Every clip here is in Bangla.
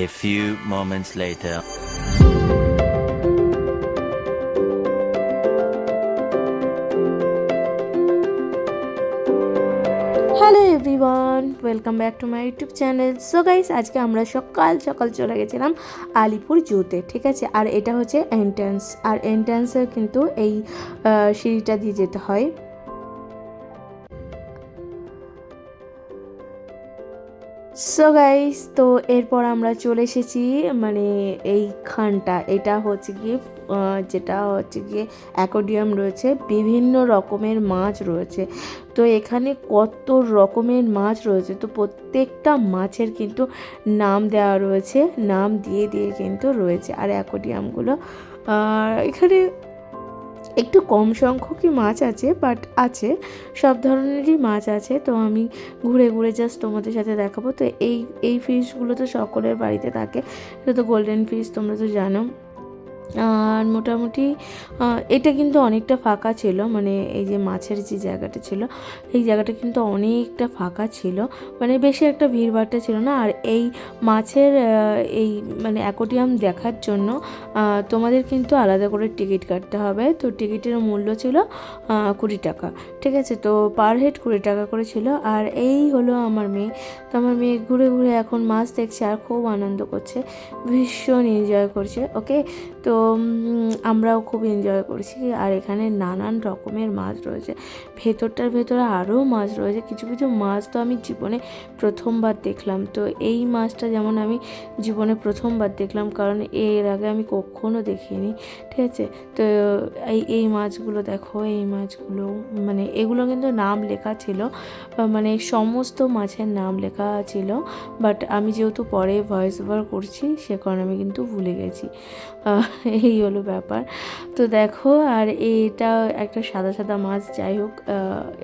A few moments later. Hello everyone, welcome back to my YouTube channel. So guys, আজকে আমরা সকাল সকাল চলে গেছিলাম আলিপুর জুতে, ঠিক আছে। আর এটা হচ্ছে এন্ট্রান্স, আর এন্ট্রান্সে কিন্তু এই সিঁড়িটা দিয়ে যেতে হয়। সো গাইস, তো এরপর আমরা চলে এসেছি মানে এইখানটা, এটা হচ্ছে গিয়ে যেটা হচ্ছে গিয়ে অ্যাকোয়ারিয়াম রয়েছে, বিভিন্ন রকমের মাছ রয়েছে। তো এখানে কত রকমের মাছ রয়েছে, তো প্রত্যেকটা মাছের কিন্তু নাম দেওয়া রয়েছে, নাম দিয়ে দিয়ে কিন্তু রয়েছে। আর অ্যাকোয়ারিয়ামগুলো এখানে একটু কম সংখ্যকই মাছ আছে, বাট আছে, সব ধরনেরই মাছ আছে। তো আমি ঘুরে ঘুরে জাস্ট তোমাদের সাথে দেখাবো। তো এই ফিশগুলো তো সকলের বাড়িতে থাকে, এটা তো গোল্ডেন ফিশ, তোমরা তো জানো। আর মোটামুটি এটা কিন্তু অনেকটা ফাঁকা ছিল, মানে এই যে মাছের যে জায়গাটা ছিল, এই জায়গাটা কিন্তু অনেকটা ফাঁকা ছিল, মানে বেশি একটা ভিড়ভাড়টা ছিল না। আর এই মাছের এই মানে অ্যাকোয়ারিয়াম দেখার জন্য তোমাদের কিন্তু আলাদা করে টিকিট কাটতে হবে। তো টিকিটের মূল্য ছিল 20 টাকা, ঠিক আছে। তো পার হেড 20 টাকা করে ছিল। আর এই হলো আমার মেয়ে। তো আমার মেয়ে ঘুরে ঘুরে এখন মাছ দেখছে আর খুব আনন্দ করছে, ভীষণ এনজয় করছে। ওকে, তো আমরাও খুব এনজয় করছি। আর এখানে নানান রকমের মাছ রয়েছে, ভেতরটার ভেতরে আরও মাছ রয়েছে। কিছু কিছু মাছ তো আমি জীবনে প্রথমবার দেখলাম। তো এই মাছটা যেমন আমি জীবনে প্রথমবার দেখলাম, কারণ এর আগে আমি কখনো দেখিনি, ঠিক আছে। তো এই মাছগুলো দেখো, এই মাছগুলো মানে এগুলো কিন্তু নাম লেখা ছিল, মানে সমস্ত মাছের নাম লেখা ছিল, বাট আমি যেহেতু পরে ভয়েস ওভার করছি সে কারণে আমি কিন্তু ভুলে গেছি। এই হলো ব্যাপার। তো দেখো, আর এটা একটা সাদা সাদা মাছ, যাই হোক,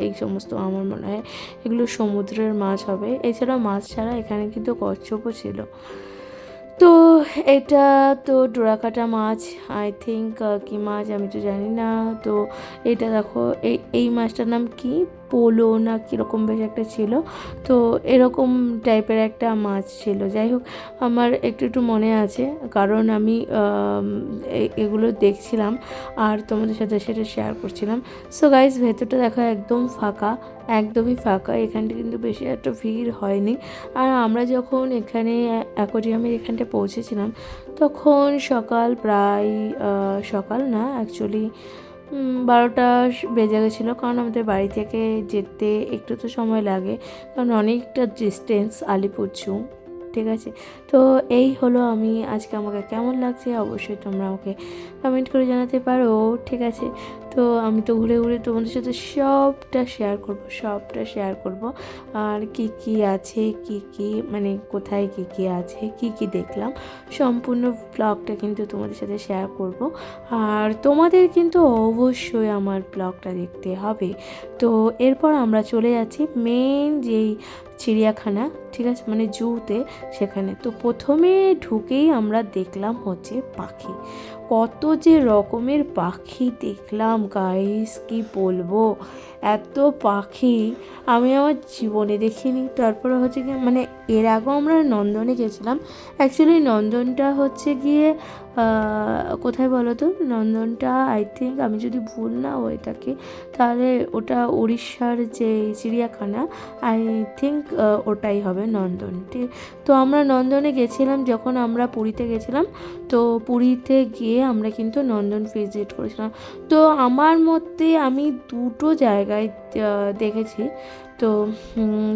এই সমস্ত আমার মনে হয় এগুলো সমুদ্রের মাছ হবে। এছাড়া মাছ ছাড়া এখানে কিন্তু কচ্ছপও ছিল। তো এটা তো ডোরাকাটা মাছ, আই থিঙ্ক, কী মাছ আমি তো জানি না। তো এটা দেখো, এই মাছটার নাম কি, পোলো না কীরকম বেশ একটা ছিল। তো এরকম টাইপের একটা মাছ ছিল, যাই হোক আমার একটু একটু মনে আছে, কারণ আমি এগুলো দেখছিলাম আর তোমাদের সাথে সেটা শেয়ার করছিলাম। সো গাইস, ভেতরটা দেখো একদম ফাঁকা, একদমই ফাঁকা, এখানটা কিন্তু বেশি একটা ভিড় হয়নি। আর আমরা যখন এখানে অ্যাকোয়ারিয়ামের এখানটা পৌঁছেছিলাম তখন সকাল প্রায়, সকাল না অ্যাকচুয়ালি 12টা বেজে গেছিলো, কারণ আমাদের বাড়ি থেকে যেতে একটু তো সময় লাগে, কারণ অনেকটা ডিস্টেন্স আলিপুর জু, ঠিক আছে। তো এই হলো আমি আজকে, আমাকে কেমন লাগছে অবশ্যই তোমরা আমাকে কমেন্ট করে জানাতে পারো, ঠিক আছে। তো আমি তো ঘুরে ঘুরে তোমাদের সাথে সবটা শেয়ার করব। আর কি কি আছে, কি কি মানে কোথায় কি কি আছে, কি কি দেখলাম, সম্পূর্ণ ব্লগটা কিন্তু তোমাদের সাথে শেয়ার করব। আর তোমাদের কিন্তু অবশ্যই আমার ব্লগটা দেখতে হবে। তো এরপর আমরা চলে যাচ্ছি মেন যেই চিড়িয়াখানা, ঠিক আছে, মানে জুতে, সেখানে। তো প্রথমে ঢুকেই আমরা দেখলাম হচ্ছে পাখি, কত যে রকমের পাখি দেখলাম গাইস, কি বলবো, এত পাখি আমি আমার জীবনে দেখিনি। তারপরে হচ্ছে গিয়ে মানে এর আগেও আমরা নন্দনে গেছিলাম। অ্যাকচুয়ালি নন্দনটা হচ্ছে গিয়ে কোথায় বলো তো, নন্দনটা আই থিঙ্ক, আমি যদি ভুল না হয়ে থাকি, তাহলে ওটা উড়িষ্যার যে চিড়িয়াখানা, আই থিঙ্ক ওটাই হবে নন্দন, ঠিক। তো আমরা নন্দনে গেছিলাম যখন আমরা পুরীতে গেছিলাম। তো পুরীতে গিয়ে আমরা কিন্তু নন্দন ভিজিট করেছিলাম। তো আমার মতে আমি দুটো জায়গায় দেখেছি। তো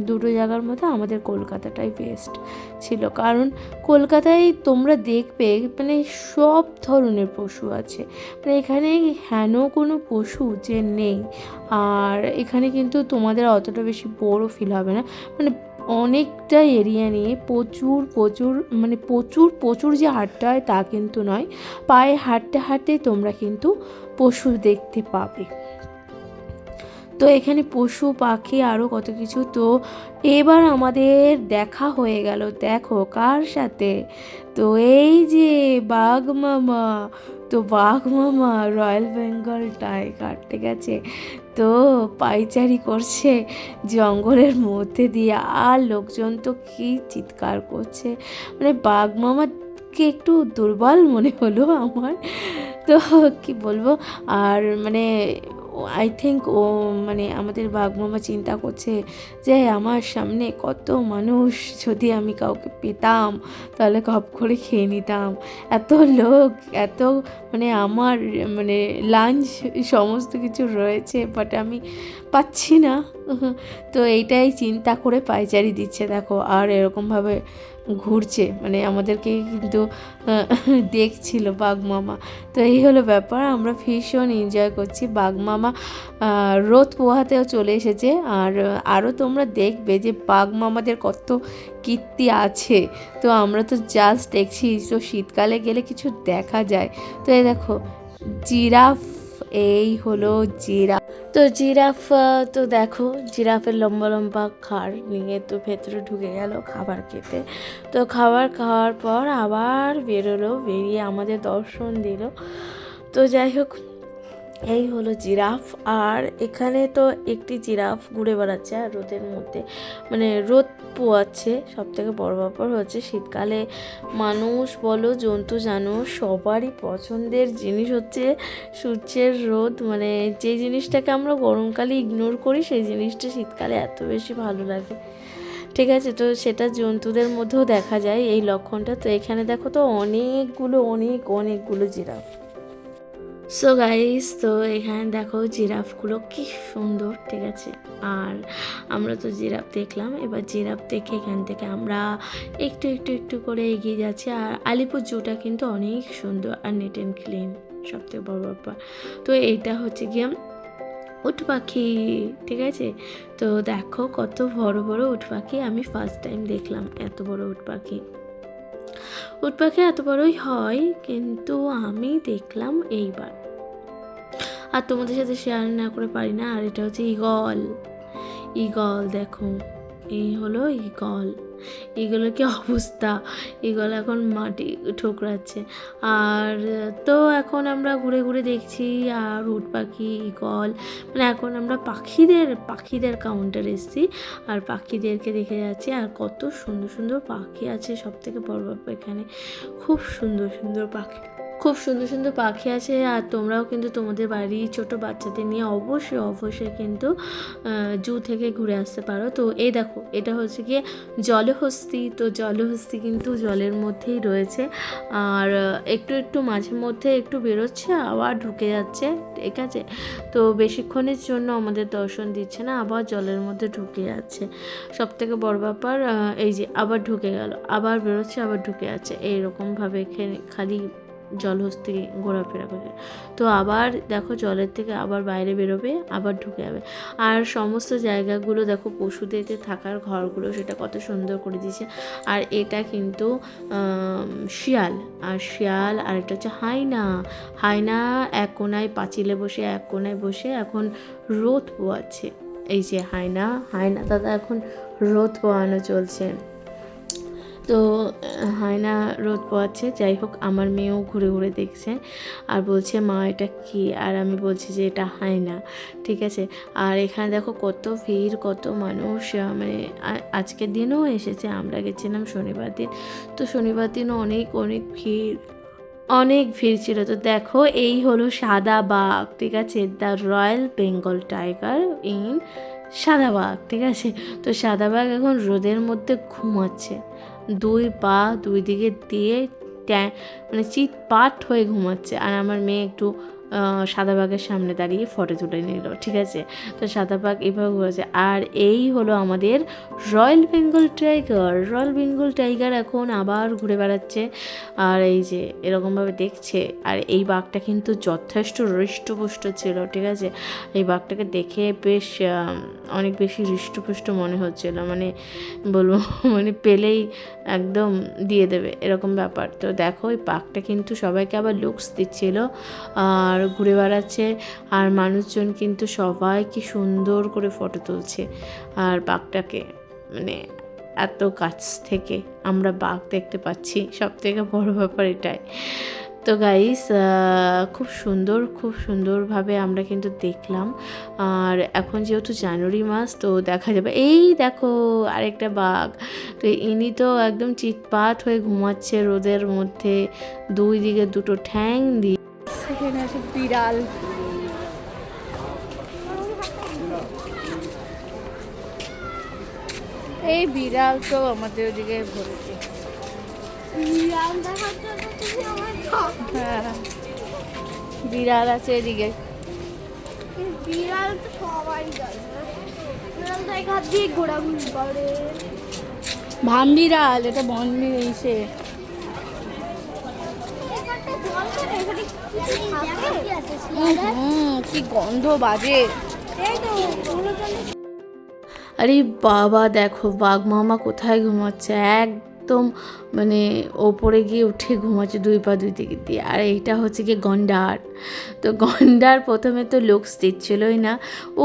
দুটো জায়গার মধ্যে আমাদের কলকাতাটাই বেস্ট ছিল, কারণ কলকাতায় তোমরা দেখবে মানে সব ধরনের পশু আছে, মানে এখানে হেন কোনো পশু যে নেই। আর এখানে কিন্তু তোমাদের অতটা বেশি বোরও ফিল হবে না, মানে অনেকটা এরিয়া নিয়ে প্রচুর প্রচুর মানে প্রচুর প্রচুর যে হাঁটতে হয় তা কিন্তু নয়, পায়ে হাঁটতে হাঁটতে তোমরা কিন্তু পশু দেখতে পাবে। তো এখানে পশু পাখি আরও কত কিছু। তো এবার আমাদের দেখা হয়ে গেল, দেখো কার সাথে, তো এই যে বাঘ মামা। তো বাঘ মামা রয়্যাল বেঙ্গল টাইগার, ঠিক আছে, তো পায়চারি করছে জঙ্গলের মধ্যে দিয়ে, আর লোকজন তো কি চিৎকার করছে, মানে বাঘ মামাকে একটু দুর্বল মনে হলো আমার, তো কি বলবো। আর মানে আই থিঙ্ক ও মানে আমাদের বাঘ মামা চিন্তা করছে যে আমার সামনে কত মানুষ, যদি আমি কাউকে পেতাম তাহলে কপ করে খেয়ে নিতাম, এত লোক, এত মানে আমার মানে লাঞ্চ সমস্ত কিছু রয়েছে, বাট আমি পাচ্ছি না। তো এইটাই চিন্তা করে পায়চারি দিচ্ছে দেখো, আর এরকমভাবে ঘুরছে, মানে আমাদেরকে কিন্তু দেখছিল বাঘ মামা। তো এই হলো ব্যাপার, আমরা ভীষণ এনজয় করছি। বাঘ মামা রোদ পোহাতেও চলে এসেছে, আর আরও তোমরা দেখবে যে বাঘ মামাদের কত কীর্তি আছে। তো আমরা তো জাস্ট দেখছি, তো শীতকালে গেলে কিছু দেখা যায়। তো এই দেখো জিরাফ, এই হলো জিরাফ। তো জিরাফ, তো দেখো জিরাফের লম্বা লম্বা ঘাড় নিয়ে তো ভেতরে ঢুকে গেল খাবার খেতে। তো খাবার খাওয়ার পর আবার বেরোলো, বেরিয়ে আমাদের দর্শন দিল। তো যাই হোক, এই হলো জিরাফ। আর এখানে তো একটি জিরাফ ঘুরে বেড়াচ্ছে আর রোদের মধ্যে, মানে রোদ পোয়াচ্ছে। সব থেকে বড় ব্যাপার হচ্ছে শীতকালে মানুষ বলো জন্তু জানো সবারই পছন্দের জিনিস হচ্ছে সূর্যের রোদ, মানে যে জিনিসটাকে আমরা গরমকালে ইগনোর করি সেই জিনিসটা শীতকালে এত বেশি ভালো লাগে, ঠিক আছে। তো সেটা জন্তুদের মধ্যেও দেখা যায় এই লক্ষণটা। তো এখানে দেখো তো অনেকগুলো জিরাফ। সো গাইস, তো এখানে দেখো জিরাফগুলো কি সুন্দর, ঠিক আছে। আর আমরা তো জিরাফ দেখলাম, এবার জিরাফ দেখে এখান থেকে আমরা একটু করে এগিয়ে যাচ্ছি। আর আলিপুর জুটা কিন্তু অনেক সুন্দর আর নিট অ্যান্ড ক্লিন, সবথেকে বড় ব্যাপার। তো এইটা হচ্ছে গিয়ে উট পাখি, ঠিক আছে। তো দেখো কত বড় বড় উট পাখি, আমি ফার্স্ট টাইম দেখলাম এত বড় উট পাখি। উট পাখি এত বড়ই হয়, কিন্তু আমি দেখলাম এইবার, আর তোমাদের সাথে শেয়ার না করে পারি না। আর এটা হচ্ছে ঈগল, ঈগল দেখো, এই হলো ঈগল। ঈগলের কি অবস্থা, ঈগল এখন মাটি ঠোকরাচ্ছে। আর তো এখন আমরা ঘুরে ঘুরে দেখছি, আর উট পাখি, ঈগল, মানে এখন আমরা পাখিদের কাউন্টারে এসেছি, আর পাখিদেরকে দেখে যাচ্ছি। আর কত সুন্দর সুন্দর পাখি আছে, সব থেকে বড় ব্যাপার এখানে খুব সুন্দর সুন্দর পাখি, খুব সুন্দর সুন্দর পাখি আছে। আর তোমরাও কিন্তু তোমাদের বাড়ির ছোট বাচ্চাদের নিয়ে অবশ্যই কিন্তু জু থেকে ঘুরে আসতে পারো। তো এই দেখো এটা হচ্ছে গিয়ে জলহস্তি। তো জলহস্তি কিন্তু জলের মধ্যেই রয়েছে, আর একটু মাঝে মধ্যে একটু বেরোচ্ছে আবার ঢুকে যাচ্ছে, ঠিক আছে। তো বেশিক্ষণের জন্য আমাদের দর্শন দিচ্ছে না, আবার জলের মধ্যে ঢুকে যাচ্ছে। সব থেকে বড় ব্যাপার এই যে আবার ঢুকে গেল, আবার বেরোচ্ছে, আবার ঢুকে যাচ্ছে, এইরকমভাবে খালি জলহস্তি ঘোরাফেরা করে। তো আবার দেখো জলের থেকে আবার বাইরে বেরোবে, আবার ঢুকে যাবে। আর সমস্ত জায়গাগুলো দেখো পশুদের যে থাকার ঘরগুলো সেটা কত সুন্দর করে দিয়েছে। আর এটা কিন্তু শিয়াল, আর এটা হচ্ছে হায়না এক কোনায় পাঁচিলে বসে, এক কোনায় বসে এখন রোদ পোয়াচ্ছে। এই যে হায়না দাদা এখন রোদ পোয়ানো চলছে। তো হায়না রোদ পোয়াচ্ছে। যাই হোক, আমার মেয়েও ঘুরে ঘুরে দেখছে আর বলছে মা এটা কী, আর আমি বলছি যে এটা হায়না, ঠিক আছে। আর এখানে দেখো কত ভিড়, কত মানুষ, মানে আজকের দিনও এসেছে, আমরা গেছিলাম শনিবার দিন। তো শনিবার দিনও অনেক ভিড় ছিল। তো দেখো এই হলো সাদা বাঘ, ঠিক আছে, the royal Bengal tiger in সাদা বাঘ, ঠিক আছে। তো সাদা বাঘ এখন রোদের মধ্যে ঘুমাচ্ছে, দুই পা দুই দিকে দিয়ে মানে চিৎপাট হয়ে ঘুমাচ্ছে। আর আমার মেয়ে একটু সাদা বাঘের সামনে দাঁড়িয়ে ফটো তুলে নিল, ঠিক আছে। তো সাদা বাঘ এভাবে ঘুরেছে। আর এই হলো আমাদের রয়্যাল বেঙ্গল টাইগার এখন আবার ঘুরে বেড়াচ্ছে, আর এই যে এরকমভাবে দেখছে। আর এই বাঘটা কিন্তু যথেষ্ট হৃষ্টপুষ্ট ছিল, ঠিক আছে। এই বাঘটাকে দেখে বেশ অনেক বেশি হৃষ্টপুষ্ট মনে হচ্ছিল, মানে বলবো মানে পেলেই একদম দিয়ে দেবে এরকম ব্যাপার। তো দেখো এই বাঘটা কিন্তু সবাইকে আবার লুকস দিচ্ছিল, আর ঘুরে বেড়াচ্ছে, আর মানুষজন কিন্তু সবাই কি সুন্দর করে ফটো তুলছে। আর বাঘটাকে মানে এত কাছ থেকে আমরা বাঘ দেখতে পাচ্ছি, সব থেকে বড় ব্যাপার এটাই। তো গাইস খুব সুন্দরভাবে আমরা কিন্তু দেখলাম। আর এখন যেহেতু জানুয়ারি মাস, তো দেখা যাবে এই দেখো আরেকটা বাঘ। তো ইনি তো একদম চিৎপাত হয়ে ঘুমাচ্ছে রোদের মধ্যে, দুই দিকে দুটো ঠ্যাং দিয়ে। সেখানে আছে বিড়াল। এই বিড়াল তো আমাদের ওদিকে ভরেছে। হ্যাঁ, বিড়াল আছে এদিকে। বিড়াল তো সবাই জানে, বিড়াল তো এক হাত দিয়ে ঘোরাঘুরি করে। ভাম বিড়াল, এটা বন এসে কি গন্ধ বাজে। আরে বাবা দেখো বাঘ মামা কোথায় ঘুমাচ্ছে, একদম মানে ওপরে গিয়ে উঠে ঘুমাচ্ছে দুই পা দুই দিকে দিয়ে। আর এইটা হচ্ছে কি গন্ডার। তো গন্ডার প্রথমে তো লুকস দিচ্ছিলই না,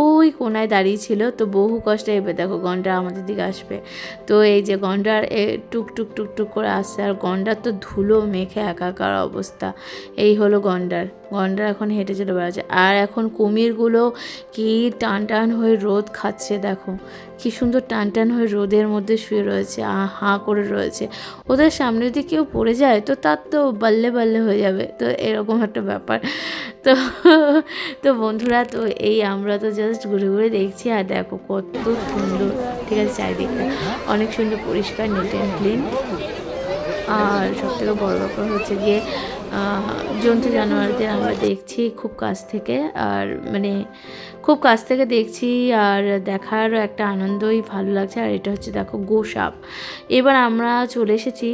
ওই কোনায় দাঁড়িয়ে ছিল। তো বহু কষ্টে এবার দেখো গন্ডার আমাদের দিকে আসবে। তো এই যে গন্ডার টুক টুক টুক টুক করে আসছে, আর গন্ডার তো ধুলো মেখে একাকার অবস্থা। এই হলো গন্ডার। গন্ডার এখন হেঁটে চলে বেড়াচ্ছে। আর এখন কুমিরগুলো কি টান টান হয়ে রোদ খাচ্ছে, দেখো কি সুন্দর টান টান হয়ে রোদের মধ্যে শুয়ে রয়েছে, হাঁ করে রয়েছে। ওদের সামনে যদি কেউ পড়ে যায় তো তার তো বাল্লে বাল্লে হয়ে যাবে। তো এরকম একটা ব্যাপার। তো তো বন্ধুরা, তো এই আমরা তো জাস্ট ঘুরে ঘুরে দেখছি। আর দেখো কত সুন্দর, ঠিক আছে, চারিদিকটা অনেক সুন্দর পরিষ্কার, নিট অ্যান্ড ক্লিন। আর সবথেকে বড় ব্যাপার হচ্ছে গিয়ে জন্তু জানোয়ারদের আমরা দেখছি খুব কাছ থেকে। আর মানে খুব কাছ থেকে দেখছি, আর দেখার একটা আনন্দই ভালো লাগছে। আর এটা হচ্ছে দেখো গোসাপ। এবার আমরা চলে এসেছি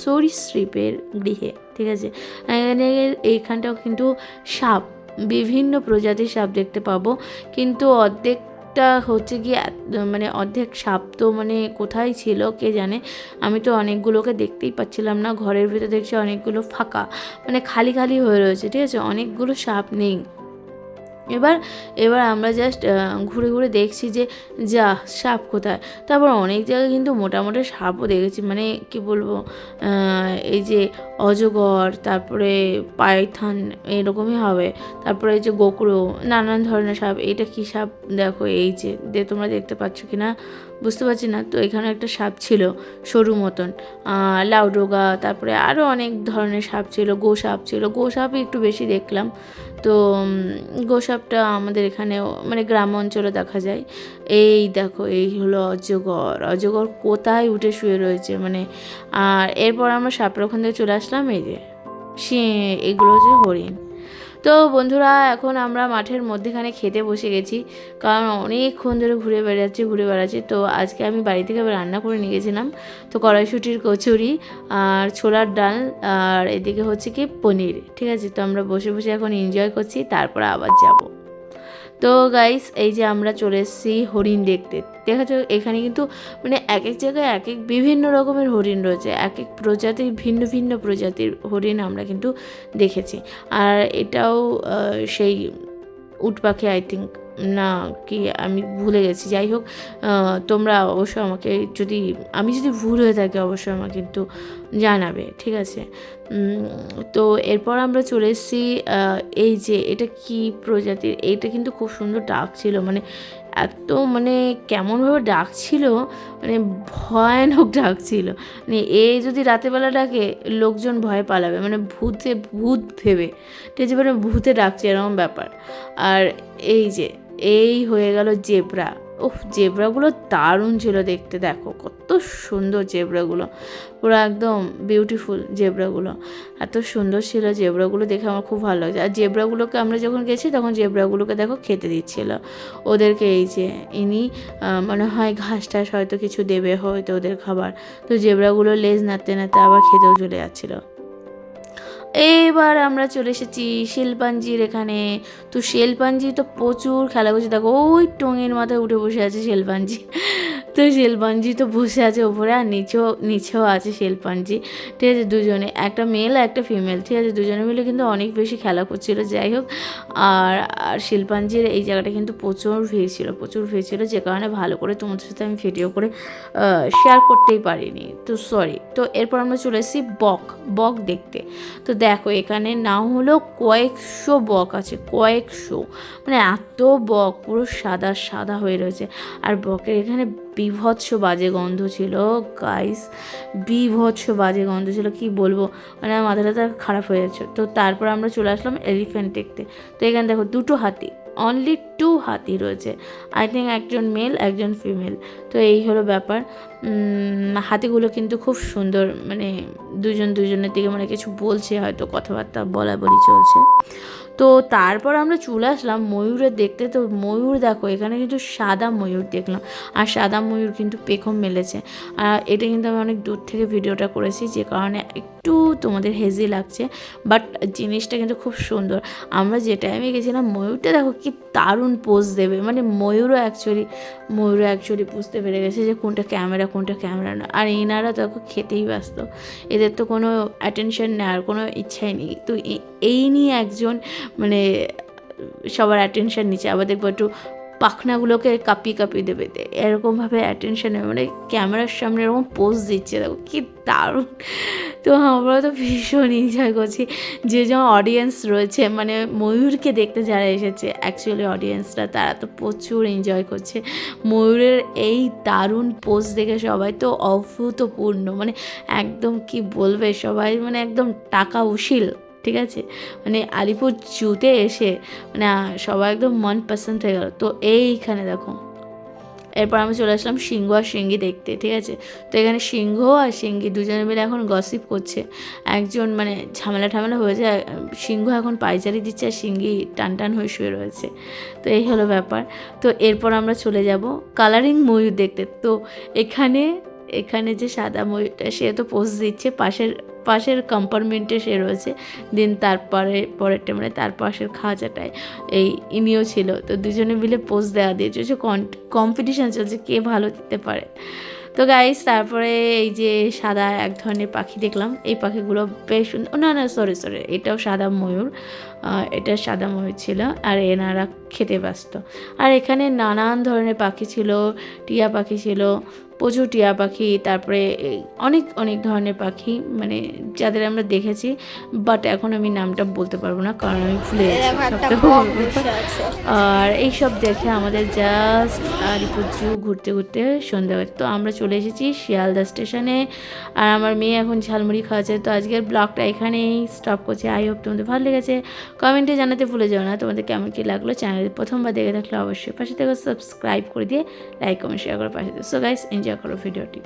সরীসৃপের গৃহে, ঠিক আছে। এইখানটাও কিন্তু সাপ, বিভিন্ন প্রজাতির সাপ দেখতে পাবো। কিন্তু অর্ধেকটা হচ্ছে গিয়ে মানে অর্ধেক সাপ তো মানে কোথায় ছিল কে জানে। আমি তো অনেকগুলোকে দেখতেই পাচ্ছিলাম না। ঘরের ভিতরে দেখছি অনেকগুলো ফাঁকা, মানে খালি খালি হয়ে রয়েছে, ঠিক আছে, অনেকগুলো সাপ নেই। এবার আমরা জাস্ট ঘুরে ঘুরে দেখছি যে যা সাপ কোথায়। তারপর অনেক জায়গায় কিন্তু মোটামুটি সাপও দেখেছি, মানে কি বলবো, এই যে অজগর, তারপরে পাইথন এরকমই হবে, তারপরে এই যে গোকরো, নানান ধরনের সাপ। এটা কি সাপ দেখো, এই যে তোমরা দেখতে পাচ্ছ কি না বুঝতে পারছি না। তো এখানে একটা সাপ ছিল সরু মতন, লাউডোগা, তারপরে আরও অনেক ধরনের সাপ ছিল, গোসাপ ছিল। গোসাপই একটু বেশি দেখলাম। তো গোসাপটা আমাদের এখানেও মানে গ্রাম অঞ্চলে দেখা যায়। এই দেখো এই হলো অজগর। অজগর কোথায় উঠে শুয়ে রয়েছে মানে। আর এরপর আমরা সাপের ওখান থেকে চলে আসলাম, এই যে এগুলো হচ্ছে হরিণ। তো বন্ধুরা, এখন আমরা মাঠের মধ্যেখানে খেতে বসে গেছি, কারণ অনেকক্ষণ ধরে ঘুরে বেড়াচ্ছি। তো আজকে আমি বাড়ি থেকে রান্না করে নিয়ে গেছিলাম। তো কড়াইশুঁটির কচুরি আর ছোলার ডাল, আর এদিকে হচ্ছে কি পনির, ঠিক আছে। তো আমরা বসে বসে এখন এনজয় করছি, তারপরে আবার যাব। তো গাইস, এই যে আমরা চলে এসেছি হরিণ দেখতে। দেখাচ্ছ এখানে কিন্তু মানে এক এক জায়গায় এক এক বিভিন্ন রকমের হরিণ রয়েছে, এক এক প্রজাতির ভিন্ন ভিন্ন প্রজাতির হরিণ আমরা কিন্তু দেখেছি। আর এটাও সেই উট পাখি, আই থিঙ্ক, না কি আমি ভুলে গেছি। যাই হোক, তোমরা অবশ্যই আমাকে আমি যদি ভুল হয়ে থাকি অবশ্যই আমাকে কিন্তু জানাবে, ঠিক আছে। তো এরপর আমরা চলে এসেছি, এই যে এটা কি প্রজাতির, এইটা কিন্তু খুব সুন্দর ডাক ছিল, মানে এত মানে কেমনভাবে ডাকছিল, মানে ভয়ানক ডাকছিল। মানে যদি রাতেরবেলা ডাকে লোকজন ভয় পালাবে, মানে ভূত ভেবে, ঠিক আছে, মানে ভূতে ডাকছে এরকম ব্যাপার। আর এই হয়ে গেল জেব্রা। জেব্রাগুলো দারুণ ছিল দেখতে, দেখো কত সুন্দর জেব্রাগুলো, পুরো একদম বিউটিফুল জেব্রাগুলো, এত সুন্দর ছিল জেব্রাগুলো, দেখে আমার খুব ভালো লাগছে। আর জেব্রাগুলোকে আমরা যখন গেছি তখন জেব্রাগুলোকে দেখো খেতে দিচ্ছিল ওদেরকে। এই যে ইনি মনে হয় ঘাস টাস হয়তো কিছু দেবে হয়তো ওদের খাবার। তো জেব্রাগুলো লেজ নাড়তে নাড়তে আবার খেতেও চলে যাচ্ছিলো। এবার আমরা চলে এসেছি শিল্পাঞ্জির এখানে। তো শিল্পাঞ্জি তো প্রচুর খেলা করছে, দেখো ওই টঙের মাথায় উঠে বসে আছে শিল্পাঞ্জি। তো শিল্পাঞ্জি তো বসে আছে ওপরে, আর নিচেও আছে শিল্পাঞ্জি, ঠিক আছে, দুজনে, একটা মেল আর একটা ফিমেল, ঠিক আছে, দুজনে মিলে কিন্তু অনেক বেশি খেলা করছিল। যাই হোক, আর আর শিল্পাঞ্জির এই জায়গাটা কিন্তু প্রচুর ভিড় ছিল, যে কারণে ভালো করে তোমাদের সাথে আমি ভিডিও করে শেয়ার করতেই পারিনি, তো সরি। তো এরপর আমরা চলে এসেছি বক দেখতে। তো দেখো এখানে না হলেও কয়েকশো বক আছে, মানে এত বক, পুরো সাদা সাদা হয়ে রয়েছে। আর বকের এখানে বিভৎস বাজে গন্ধ ছিল গাইস, বিভৎস বাজে গন্ধ ছিল, কি বলবো, মানে আমার মাথাটা খারাপ হয়ে যাচ্ছে। তো তারপর আমরা চলে আসলাম এলিফ্যান্ট দেখতে। তো এখানে দেখো দুটো হাতি, অনলি 2 হাতি রয়েছে, আই থিঙ্ক একজন মেল একজন ফিমেল। তো এই হলো ব্যাপার। হাতিগুলো কিন্তু খুব সুন্দর, মানে দুজনের দিকে মানে কিছু বলছে, হয়তো কথাবার্তা বলি চলছে। তো তারপর আমরা চলে আসলাম ময়ূরের দেখতে। তো ময়ূর দেখো এখানে কিন্তু সাদা ময়ূর দেখলাম, আর সাদা ময়ূর কিন্তু পেখম মেলেছে। আর এটা কিন্তু আমি অনেক দূর থেকে ভিডিওটা করেছি, যে কারণে একটু তোমাদের হেজি লাগছে, বাট জিনিসটা কিন্তু খুব সুন্দর। আমরা যে টাইমে গেছিলাম, ময়ূরটা দেখো কি দারুণ পোজ দেবে, মানে ময়ূরও অ্যাকচুয়ালি বুঝতে পেরে গেছে যে কোনটা ক্যামেরা না। আর এনারা দেখো খেতেই ব্যস্ত, এদের তো কোনো অ্যাটেনশন নেওয়ার কোনো ইচ্ছাই নেই। তো এই নিয়ে একজন মানে সবার অ্যাটেনশন নিচ্ছে, আবার দেখবো একটু পাখনাগুলোকে কাঁপিয়ে দেবে, এরকমভাবে অ্যাটেনশন নেবে, মানে ক্যামেরার সামনে এরকম পোজ দিচ্ছে, দেখো কি দারুণ। তো আমরা তো ভীষণ এনজয় করছি, যে অডিয়েন্স রয়েছে, মানে ময়ূরকে দেখতে যারা এসেছে অ্যাকচুয়ালি অডিয়েন্সরা, তারা তো প্রচুর এনজয় করছে ময়ূরের এই দারুণ পোজ দেখে। সবাই তো অভূতপূর্ণ, মানে একদম কি বলবে, সবাই মানে একদম টাকা উশিল, ঠিক আছে, মানে আলিপুর জুতে এসে মানে সবাই একদম মন পছন্দ হয়ে গেল। তো এইখানে দেখো এরপর আমি চলে আসলাম সিংহ আর সিঙ্গি দেখতে, ঠিক আছে। তো এখানে সিংহ আর সিঙ্গি দুজনে মিলে এখন গসিপ করছে, একজন মানে ঝামেলা হয়েছে, সিংহ এখন পায়চারি দিচ্ছে আর সিঙ্গি টান হয়ে শুয়ে রয়েছে। তো এই হলো ব্যাপার। তো এরপর আমরা চলে যাব কালারিং ময়ূর দেখতে। তো এখানে যে সাদা ময়ূরটা, সে তো পোজ দিচ্ছে, পাশের কম্পার্টমেন্টে সে রয়েছে। পরেরটা মানে তার পাশের খাঁচাটায় ইনিও ছিল। তো দুজনে মিলে পোজ দেওয়া দিয়েছে, কম্পিটিশান চলছে কে ভালো দিতে পারে। তো গাইস তারপরে এই যে সাদা এক ধরনের পাখি দেখলাম, এই পাখিগুলো বেশ সুন্দর, না সরি এটাও সাদা ময়ূর, এটা সাদা ময়ূর ছিল, আর এনারা খেতে ব্যস্ত। আর এখানে নানান ধরনের পাখি ছিল, টিয়া পাখি ছিল, প্রচুর টিয়া পাখি, তারপরে অনেক ধরনের পাখি, মানে যাদের আমরা দেখেছি, বাট এখন আমি নামটা বলতে পারবো না, কারণ আমি ভুলে গেছি। আর এইসব দেখে আমাদের জাস্ট আলিপুর জু ঘুরতে সন্ধ্যা হয়েছে। তো আমরা চলে এসেছি শিয়ালদা স্টেশনে, আর আমার মেয়ে এখন ঝালমুড়ি খাওয়াচ্ছে। তো আজকের ব্লগটা এখানেই স্টপ করছি। আই হোপ তোমাদের ভালো লেগেছে, কমেন্টে জানাতে ভুলে যাও না তোমাদের কেমন কী লাগলো। চ্যানেলে প্রথমবার দেখে থাকলে অবশ্যই পাশে থেকে সাবস্ক্রাইব করে দিয়ে লাইক কমেন্ট শেয়ার করে পাশে দিও। সো গাইস এনজয় করো ভিডিওটি।